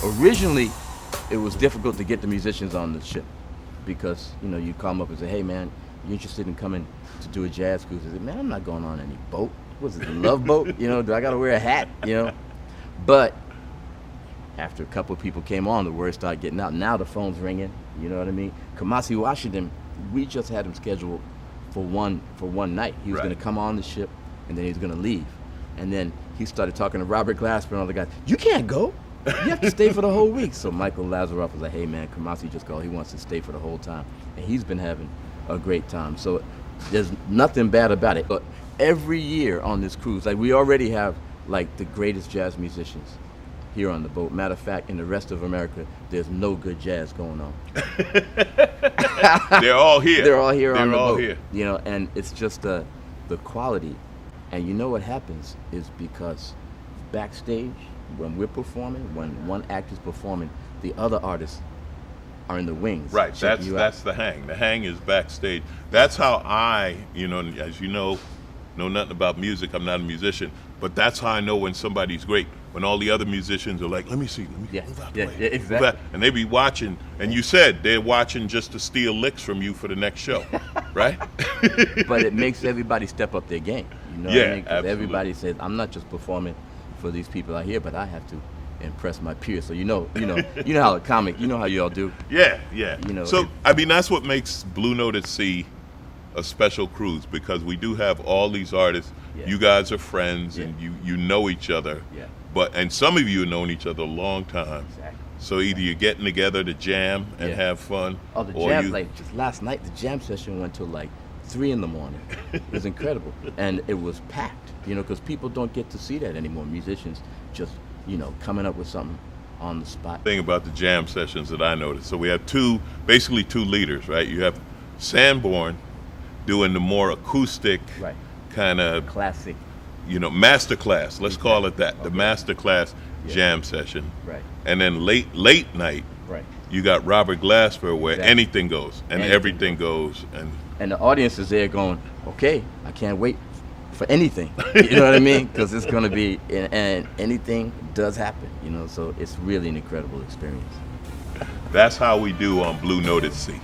Originally, it was difficult to get the musicians on the ship because, you call them up and say, hey, man, you interested in coming to do a jazz cruise? I said, man, I'm not going on any boat. Was it a Love Boat? Do I got to wear a hat? But after a couple of people came on, the word started getting out. Now the phone's ringing, you know what I mean? Kamasi Washington, we just had him scheduled for one night. He was going to come on the ship, and then he was going to leave. And then he started talking to Robert Glasper and all the guys. You can't go. You have to stay for the whole week. So Michael Lazaroff was like, hey, man, Kamasi just called. He wants to stay for the whole time. And he's been having a great time. So there's nothing bad about it. But every year on this cruise, like we already have like the greatest jazz musicians here on the boat. Matter of fact, in the rest of America, there's no good jazz going on. They're all here. They're all here on the boat. Here. And it's just the quality. And you know what happens is because backstage, when we're performing, when one act is performing, the other artists are in the wings. Right, that's the hang. The hang is backstage. That's how I, as you know nothing about music. I'm not a musician, but that's how I know when somebody's great. When all the other musicians are like, let me move out the way. Yeah, exactly. And they be watching, and you said they're watching just to steal licks from you for the next show, right? But it makes everybody step up their game. What I mean? 'Cause absolutely. everybody says, I'm not just performing for these people out here, but I have to impress my peers. So you know how a comic, how y'all do. Yeah. So that's what makes Blue Note at Sea a special cruise, because we do have all these artists. Yeah. You guys are friends, and you know each other. Yeah. And some of you have known each other a long time. Exactly. So either you're getting together to jam and have fun. Oh, the jam, just last night, the jam session went till like 3 a.m. It was incredible. And it was packed, because people don't get to see that anymore. Musicians just, coming up with something on the spot. Thing about the jam sessions that I noticed. So we have basically two leaders, right? You have Sanborn doing the more acoustic, kind of classic, master class. Let's call it that. Okay. The master class jam session. Right. And then late night. Right. You got Robert Glasper where anything goes and everything goes, and the audience is there going, okay, I can't wait for anything. You know what I mean? Because it's going to be, and anything does happen. So it's really an incredible experience. That's how we do on Blue Note at Sea.